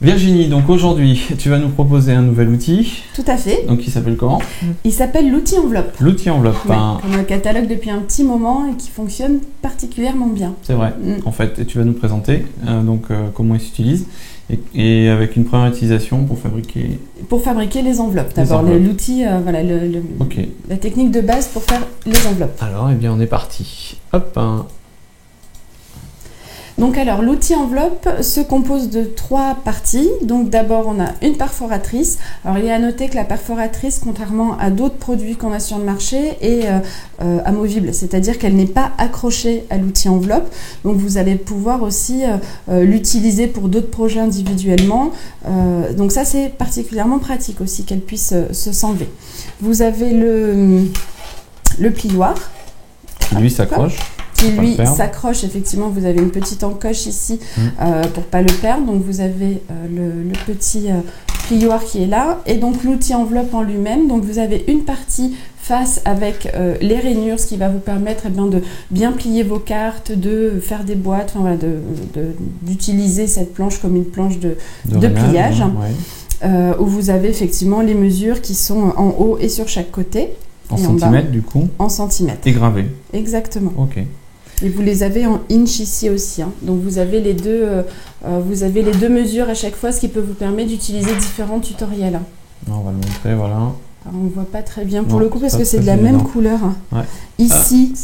Virginie, donc aujourd'hui, tu vas nous proposer un nouvel outil. Tout à fait. Donc il s'appelle comment? Il s'appelle l'outil enveloppe. L'outil enveloppe. Ouais, on a un catalogue depuis un petit moment et qui fonctionne particulièrement bien. C'est vrai, en fait. Et tu vas nous présenter comment il s'utilise et avec une première utilisation pour fabriquer... Pour fabriquer les enveloppes. D'abord, l'outil, voilà, la technique de base pour faire les enveloppes. Alors, eh bien, on est parti. Hop. Donc alors, l'outil enveloppe se compose de 3 parties. Donc d'abord, on a une perforatrice. Alors il est à noter que la perforatrice, contrairement à d'autres produits qu'on a sur le marché, est amovible, c'est-à-dire qu'elle n'est pas accrochée à l'outil enveloppe. Donc vous allez pouvoir aussi l'utiliser pour d'autres projets individuellement. Donc ça, c'est particulièrement pratique aussi qu'elle puisse s'enlever. Vous avez le plioir. Qui lui s'accroche. Qui lui s'accroche, effectivement, vous avez une petite encoche ici pour pas le perdre. Donc vous avez le petit plioir qui est là. Et donc l'outil enveloppe en lui-même. Donc vous avez une partie face avec les rainures, ce qui va vous permettre de bien plier vos cartes, de faire des boîtes, enfin, voilà, d'utiliser cette planche comme une planche de pliage. Où vous avez effectivement les mesures qui sont en haut et sur chaque côté. En centimètres du coup? En centimètres. Et gravés. Exactement. Ok. Et vous les avez en inch ici aussi. Donc vous avez les deux mesures à chaque fois, ce qui peut vous permettre d'utiliser différents tutoriels. On va le montrer, voilà. Alors, on ne voit pas très bien pour le coup parce que c'est de la même couleur. Ouais. Ici,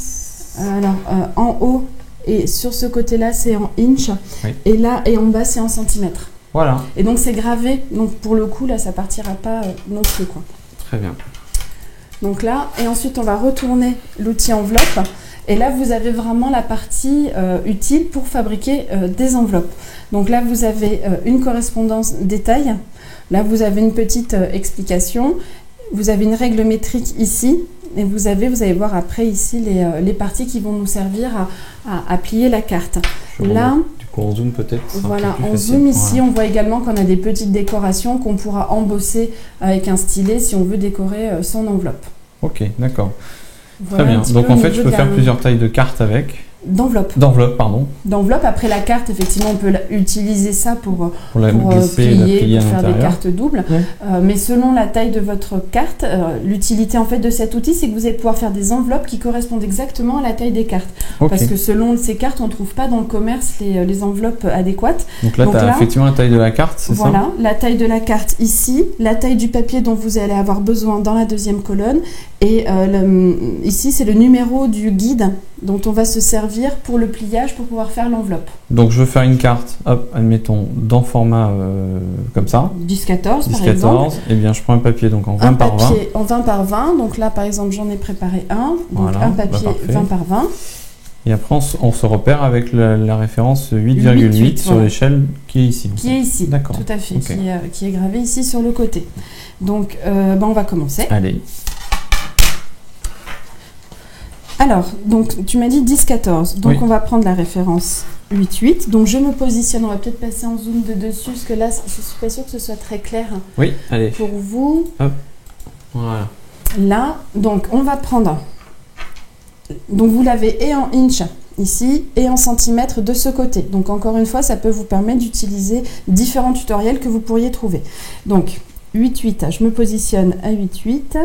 en haut et sur ce côté-là, c'est en inch. Oui. Et là et en bas, c'est en centimètres. Voilà. Et donc c'est gravé. Donc pour le coup, là, ça partira pas non plus, quoi. Très bien. Donc là, et ensuite on va retourner l'outil enveloppe. Et là, vous avez vraiment la partie utile pour fabriquer des enveloppes. Donc là, vous avez une correspondance détail. Là, vous avez une petite explication. Vous avez une règle métrique ici. Et vous allez voir après ici les parties qui vont nous servir à plier la carte. Là, du coup, on zoome peut-être. Voilà, on zoome ici. On voit également qu'on a des petites décorations qu'on pourra embosser avec un stylet si on veut décorer son enveloppe. Ok, d'accord. Voilà, très bien. Donc en fait, je peux faire plusieurs tailles de cartes avec. D'enveloppe. D'enveloppe, pardon. D'enveloppe. Après la carte, effectivement, on peut utiliser ça pour plier, pour faire des cartes doubles. Ouais. Mais selon la taille de votre carte, l'utilité en fait de cet outil, c'est que vous allez pouvoir faire des enveloppes qui correspondent exactement à la taille des cartes. Okay. Parce que selon ces cartes, on ne trouve pas dans le commerce les enveloppes adéquates. Donc là, tu as effectivement la taille de la carte, c'est ça? Voilà, la taille de la carte ici, la taille du papier dont vous allez avoir besoin dans la deuxième colonne. Et ici, c'est le numéro du guide dont on va se servir pour le pliage pour pouvoir faire l'enveloppe. Donc je veux faire une carte, hop, admettons, dans format comme ça. 10-14 par exemple. Et bien je prends un papier donc en 20 par 20. En 20 par 20, donc là par exemple j'en ai préparé un. Donc voilà, un papier 20 par 20. Et après on se repère avec la référence 8,8 sur l'échelle qui est ici. Qui est ici, d'accord. Tout à fait, okay. Qui est gravé ici sur le côté. Donc on va commencer. Allez. Alors, donc tu m'as dit 10-14, donc oui. On va prendre la référence 8,8. Donc je me positionne, on va peut-être passer en zoom de dessus, parce que là, je ne suis pas sûre que ce soit très clair. Oui, allez. Pour vous. Hop, voilà. Là, donc on va prendre, donc vous l'avez et en inch ici, et en centimètres de ce côté. Donc encore une fois, ça peut vous permettre d'utiliser différents tutoriels que vous pourriez trouver. Donc 8,8, je me positionne à 8,8.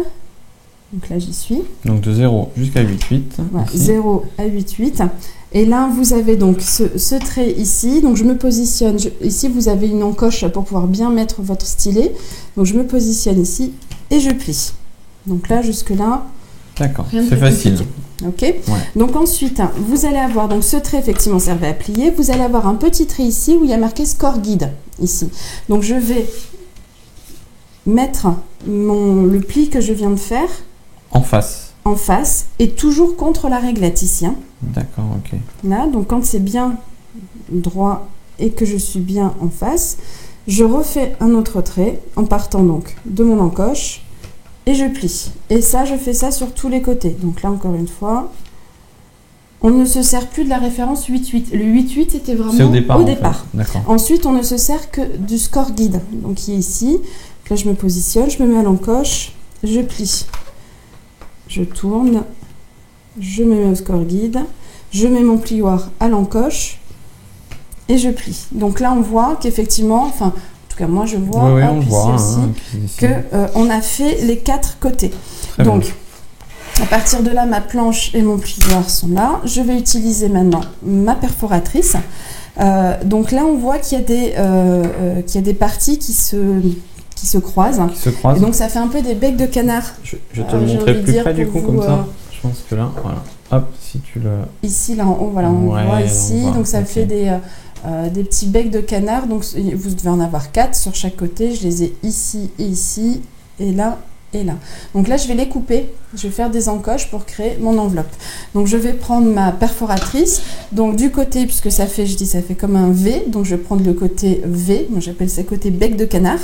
Donc là, j'y suis. Donc de 0 jusqu'à 8,8. Voilà, 0 à 8,8. Et là, vous avez donc ce trait ici. Donc je me positionne. Ici, vous avez une encoche pour pouvoir bien mettre votre stylet. Donc je me positionne ici et je plie. Donc là, jusque-là. D'accord, c'est facile. Ok. Ouais. Donc ensuite, vous allez avoir donc ce trait effectivement servait à plier. Vous allez avoir un petit trait ici où il y a marqué Score Guide ici. Donc je vais mettre le pli que je viens de faire. En face. En face et toujours contre la réglette ici. Hein. D'accord, ok. Là, donc quand c'est bien droit et que je suis bien en face, je refais un autre trait en partant donc de mon encoche et je plie. Et ça, je fais ça sur tous les côtés. Donc là, encore une fois, on ne se sert plus de la référence 8,8. Le 8,8 était vraiment au départ. En fait. Ensuite, on ne se sert que du score guide, donc qui est ici. Là, je me positionne, je me mets à l'encoche, je plie. Je tourne, je me mets au score guide, je mets mon plioir à l'encoche et je plie. Donc là, on voit qu'effectivement, cas moi je vois, oui, hop, on le ici voit, aussi, on a fait les 4 côtés. Très donc, bien. à partir de là, ma planche et mon plioir sont là. Je vais utiliser maintenant ma perforatrice. Donc là, on voit qu'il y a des parties qui se croisent. Et donc ça fait un peu des becs de canard. Je vais te le montrer plus près du coup, comme ça. Je pense que là, voilà. Hop, si tu le... Ici, là en haut, voilà, on voit ici. Donc ça fait des petits becs de canard. Donc vous devez en avoir 4 sur chaque côté. Je les ai ici et ici, et là et là. Donc là, je vais les couper. Je vais faire des encoches pour créer mon enveloppe. Donc je vais prendre ma perforatrice. Donc du côté, puisque ça fait, je dis, ça fait comme un V. Donc je vais prendre le côté V. Moi, j'appelle ça côté bec de canard.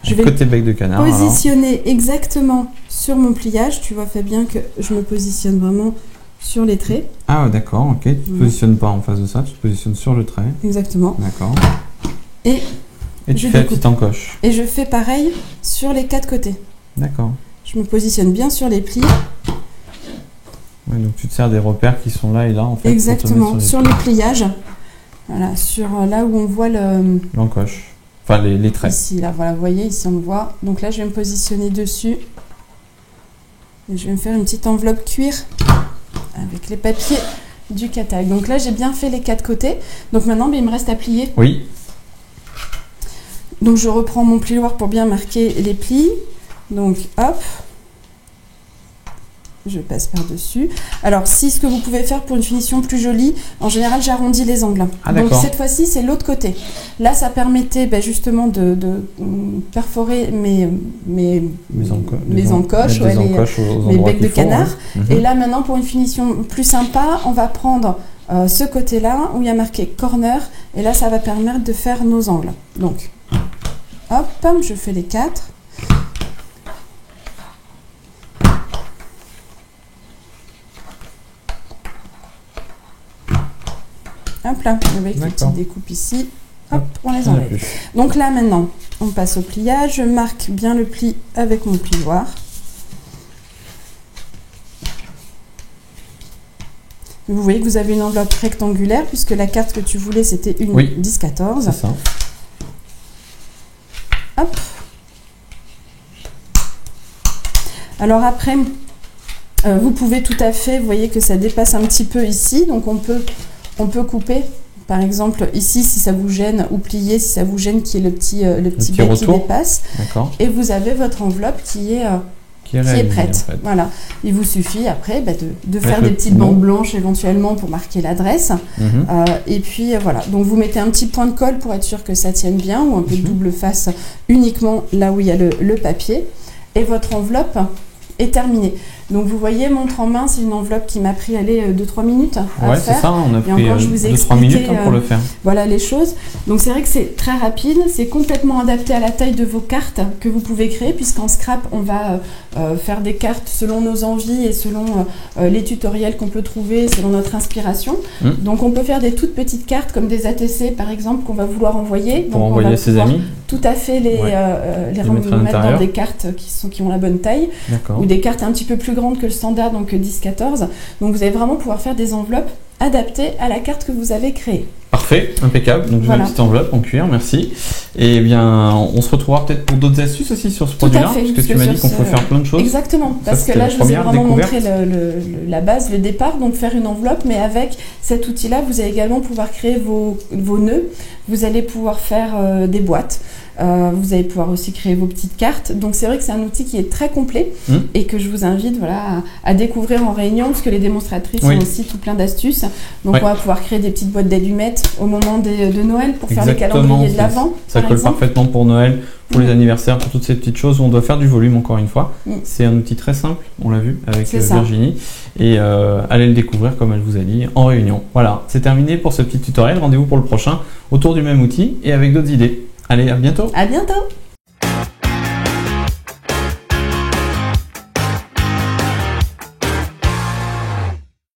Je vais côté bec de canard, positionner exactement sur mon pliage. Tu vois, Fabien, que je me positionne vraiment sur les traits. Ah d'accord, ok. Tu ne te positionnes pas en face de ça, tu te positionnes sur le trait. Exactement. D'accord. Et tu fais la petite encoche. Et je fais pareil sur les 4 côtés. D'accord. Je me positionne bien sur les plis. Ouais, donc tu te sers des repères qui sont là et là en fait. Exactement, sur les pliages. Voilà, sur là où on voit l'encoche. Enfin les traits. Ici, là, voilà, vous voyez, ici on le voit. Donc là, je vais me positionner dessus. Et je vais me faire une petite enveloppe cuir avec les papiers du catalogue. Donc là, j'ai bien fait les 4 côtés. Donc maintenant, il me reste à plier. Oui. Donc je reprends mon plioir pour bien marquer les plis. Donc hop, je passe par-dessus. Alors si ce que vous pouvez faire pour une finition plus jolie, en général j'arrondis les angles. Donc cette fois-ci c'est l'autre côté. Là ça permettait justement de perforer mes encoches, mes becs de canard. Et là maintenant pour une finition plus sympa, on va prendre ce côté-là où il y a marqué corner. Et là ça va permettre de faire nos angles. Donc hop, je fais les 4. Hop là, avec les petites découpes ici, hop, on les enlève. Donc là maintenant, on passe au pliage. Je marque bien le pli avec mon plioir. Vous voyez que vous avez une enveloppe rectangulaire puisque la carte que tu voulais c'était une 10-14. C'est ça. Hop. Alors après, vous pouvez tout à fait, vous voyez que ça dépasse un petit peu ici, donc on peut couper, par exemple ici si ça vous gêne, ou plier si ça vous gêne, qui est le petit bec qui dépasse. Et vous avez votre enveloppe qui est prête. En fait. Voilà. Il vous suffit après de faire des petites bandes blanches éventuellement pour marquer l'adresse. Et puis voilà. Donc vous mettez un petit point de colle pour être sûr que ça tienne bien, ou un peu de double face uniquement là où il y a le papier. Et votre enveloppe est terminée. Donc vous voyez, montre en main, c'est une enveloppe qui m'a pris 2-3 minutes à faire. Ouais, c'est ça, on a pris 2-3 minutes pour le faire. Voilà les choses. Donc c'est vrai que c'est très rapide, c'est complètement adapté à la taille de vos cartes que vous pouvez créer, puisqu'en scrap, on va faire des cartes selon nos envies et selon les tutoriels qu'on peut trouver, selon notre inspiration. Donc on peut faire des toutes petites cartes comme des ATC par exemple qu'on va vouloir envoyer. Pour envoyer à ses amis. Tout à fait les mettre dans des cartes qui ont la bonne taille, ou des cartes un petit peu plus grandes que le standard, donc 10-14. Donc vous allez vraiment pouvoir faire des enveloppes adaptées à la carte que vous avez créée. Parfait, impeccable. Donc j'ai une petite enveloppe en cuir, merci. Et bien, on se retrouvera peut-être pour d'autres astuces aussi sur ce produit-là, parce que tu m'as dit qu'on peut faire plein de choses. Exactement, parce que là je vous ai vraiment montré la base, le départ, donc faire une enveloppe, mais avec cet outil-là, vous allez également pouvoir créer vos nœuds, vous allez pouvoir faire des boîtes. Vous allez pouvoir aussi créer vos petites cartes. Donc c'est vrai que c'est un outil qui est très complet et que je vous invite à découvrir en réunion, parce que les démonstratrices ont aussi tout plein d'astuces. Donc on va pouvoir créer des petites boîtes d'allumettes au moment de Noël pour faire les calendriers de l'Avent. Ça colle parfaitement pour Noël, pour les anniversaires, pour toutes ces petites choses où on doit faire du volume encore une fois. C'est un outil très simple, on l'a vu avec Virginie. Et allez le découvrir comme elle vous a dit en réunion. Voilà, c'est terminé pour ce petit tutoriel. Rendez-vous pour le prochain autour du même outil et avec d'autres idées. Allez, à bientôt. À bientôt.